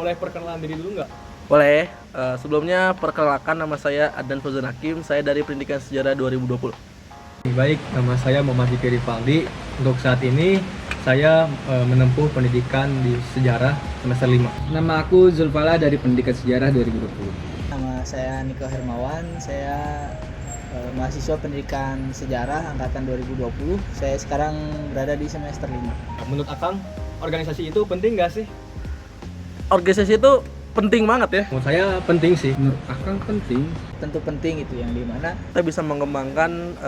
boleh perkenalan diri dulu nggak? Boleh. Sebelumnya perkenalkan, nama saya Adnan Fauzan Hakim. Saya dari Pendidikan Sejarah 2020. Baik, nama saya Muhammad Fikri Rivaldi. Untuk saat ini saya menempuh pendidikan di sejarah semester 5. Nama aku Zulfala dari Pendidikan Sejarah 2020. Nama saya Niko Hermawan, saya mahasiswa pendidikan sejarah angkatan 2020. Saya sekarang berada di semester 5. Menurut Akang, organisasi itu penting nggak sih? Organisasi itu penting banget ya. Menurut saya penting sih. Menurut Akang penting. Tentu penting itu, yang dimana Kita bisa mengembangkan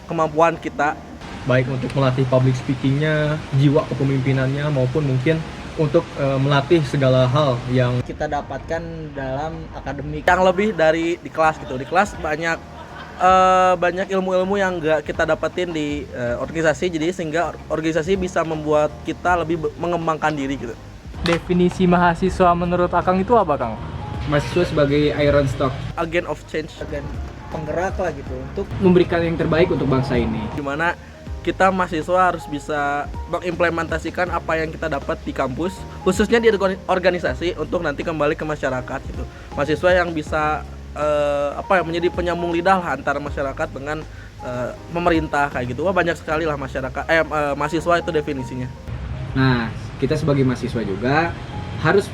kemampuan kita. Baik untuk melatih public speakingnya, jiwa kepemimpinannya, maupun mungkin untuk melatih segala hal yang kita dapatkan dalam akademik. Yang lebih dari di kelas gitu. Di kelas banyak ilmu-ilmu yang nggak kita dapetin di organisasi. Jadi sehingga organisasi bisa membuat kita lebih mengembangkan diri gitu. Definisi mahasiswa menurut Akang itu apa, Kang? Mahasiswa sebagai iron stock, Agent of change, Agen penggerak lah gitu untuk memberikan yang terbaik untuk bangsa ini. dimana kita mahasiswa harus bisa mengimplementasikan apa yang kita dapat di kampus, khususnya di organisasi, untuk nanti kembali ke masyarakat gitu. Mahasiswa yang bisa menjadi penyambung lidah lah antara masyarakat dengan pemerintah kayak gitu. Wah, banyak sekali lah mahasiswa itu definisinya. Nah, kita sebagai mahasiswa juga harus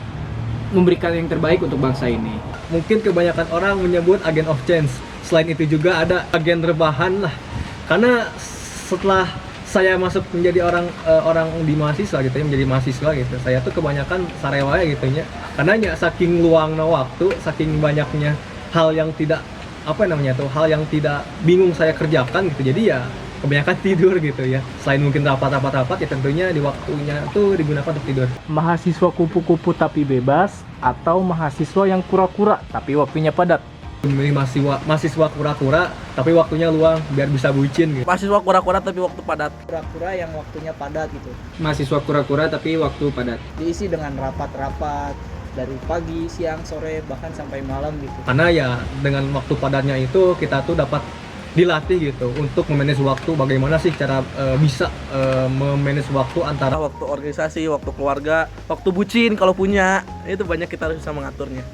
memberikan yang terbaik untuk bangsa ini. mungkin kebanyakan orang menyebut agen of change. Selain itu juga ada agen rebahan lah. Karena setelah saya masuk menjadi orang di mahasiswa gitu ya, menjadi mahasiswa gitu, saya tuh kebanyakan sarewaya gitu ya. Karena ya saking luangnya waktu, saking banyaknya hal yang tidak hal yang tidak bingung saya kerjakan gitu. Jadi ya kebanyakan tidur gitu ya. Selain mungkin rapat-rapat ya tentunya di waktunya tuh digunakan untuk tidur. Mahasiswa kupu-kupu tapi bebas atau mahasiswa yang kura-kura tapi waktunya padat? Memilih mahasiswa kura-kura tapi waktunya luang biar bisa bucin gitu. Mahasiswa kura-kura tapi waktu padat. kura-kura yang waktunya padat gitu. Mahasiswa kura-kura tapi waktu padat. Diisi dengan rapat-rapat dari pagi, siang, sore, bahkan sampai malam gitu. Karena ya dengan waktu padatnya itu kita tuh dapat dilatih gitu untuk memanage waktu, bagaimana sih cara bisa memanage waktu antara Waktu organisasi, waktu keluarga, waktu bucin kalau punya, itu banyak kita harus bisa mengaturnya.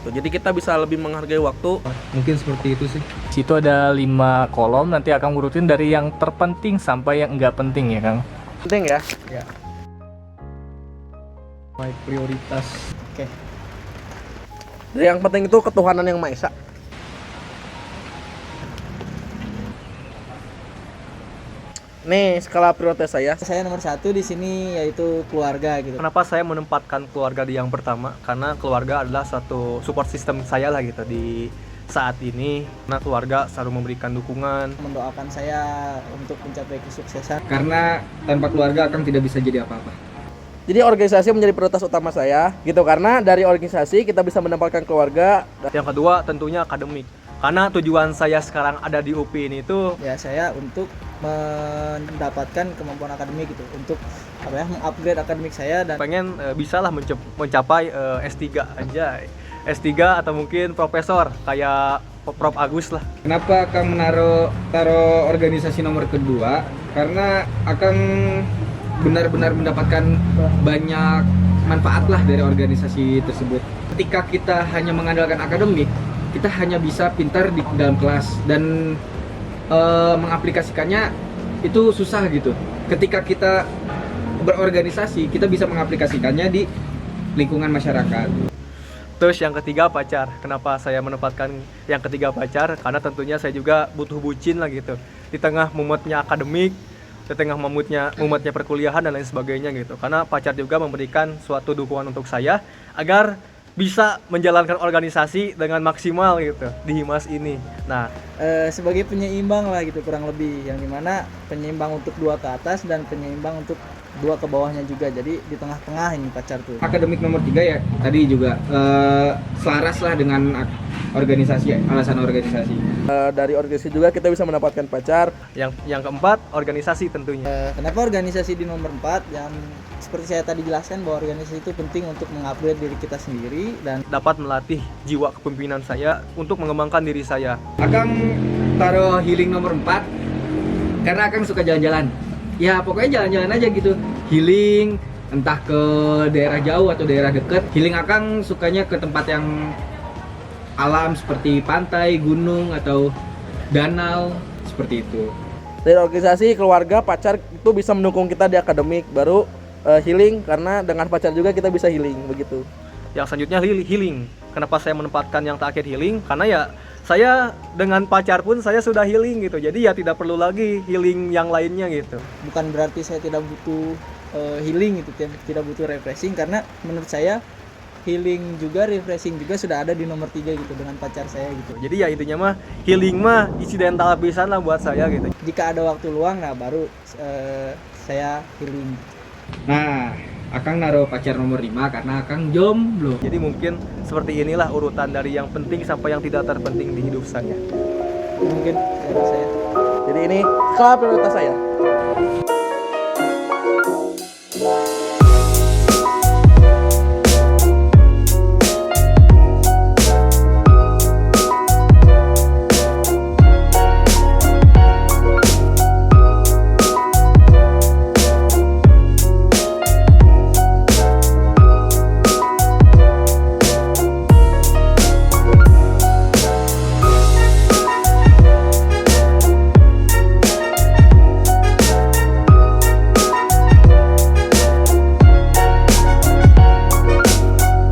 Tuh, jadi kita bisa lebih menghargai waktu. mungkin seperti itu sih. Di situ ada 5 kolom, nanti akan urutin dari yang terpenting sampai yang enggak penting ya, Kang. Penting ya. My prioritas. Oke. Jadi yang penting itu ketuhanan yang Maha Esa. Nih skala prioritas saya. Saya nomor 1 di sini yaitu keluarga gitu. Kenapa saya menempatkan keluarga di yang pertama? Karena keluarga adalah satu support system saya lah gitu di saat ini. Karena keluarga selalu memberikan dukungan. Mendoakan saya untuk mencapai kesuksesan. Karena tanpa keluarga Akang tidak bisa jadi apa-apa. Jadi organisasi menjadi prioritas utama saya gitu, karena dari organisasi kita bisa mendapatkan keluarga. Yang kedua tentunya akademik. Karena tujuan saya sekarang ada di UPI ini tuh Ya, saya untuk mendapatkan kemampuan akademik gitu, untuk mengupgrade akademik saya dan pengen bisalah mencapai S3 aja. S3 atau mungkin profesor kayak Prof Agus lah. Kenapa Akang taruh organisasi nomor kedua? Karena Akang benar-benar mendapatkan banyak manfaat lah dari organisasi tersebut. Ketika kita hanya mengandalkan akademik, kita hanya bisa pintar di dalam kelas dan mengaplikasikannya itu susah gitu. Ketika kita berorganisasi, kita bisa mengaplikasikannya di lingkungan masyarakat. Terus yang ketiga pacar. Kenapa saya menempatkan yang ketiga pacar? Karena tentunya saya juga butuh bucin lah gitu. Di tengah mumetnya akademik, di tengah mumetnya perkuliahan dan lain sebagainya gitu. Karena pacar juga memberikan suatu dukungan untuk saya agar bisa menjalankan organisasi dengan maksimal gitu di Himas ini. Nah, sebagai penyeimbang lah gitu, kurang lebih, yang dimana penyeimbang untuk 2 ke atas dan penyeimbang untuk 2 ke bawahnya juga. Jadi di tengah-tengah ini pacar tuh. Akademik nomor 3 ya tadi juga selaras lah dengan organisasi, alasan organisasi. Dari organisasi juga kita bisa mendapatkan pacar. yang keempat organisasi tentunya. Kenapa organisasi di nomor 4? Yang seperti saya tadi jelaskan bahwa organisasi itu penting untuk mengupgrade diri kita sendiri dan Dapat melatih jiwa kepemimpinan saya untuk mengembangkan diri saya. Akang taruh healing nomor 4 karena Akang suka jalan-jalan. Ya pokoknya jalan-jalan aja gitu. Healing, entah ke daerah jauh atau daerah dekat. Healing Akang sukanya ke tempat yang alam seperti pantai, gunung atau danau seperti itu. Dari organisasi, keluarga, pacar itu bisa mendukung kita di akademik, baru healing karena dengan pacar juga kita bisa healing begitu. Yang selanjutnya healing. Kenapa saya menempatkan yang terakhir healing? Karena ya saya dengan pacar pun saya sudah healing gitu. Jadi ya tidak perlu lagi healing yang lainnya gitu. Bukan berarti saya tidak butuh healing gitu, tidak butuh refreshing, karena menurut saya healing juga refreshing juga sudah ada di nomor 3 gitu dengan pacar saya gitu. Jadi ya intinya mah healing mah insidental pisan lah buat saya gitu. Jika ada waktu luang, nah baru saya healing. Nah, Akang naruh pacar nomor 5 karena Akang jomblo. Jadi mungkin seperti inilah urutan dari yang penting sampai yang tidak terpenting di hidup saya. Mungkin dari saya. Jadi ini skala prioritas saya.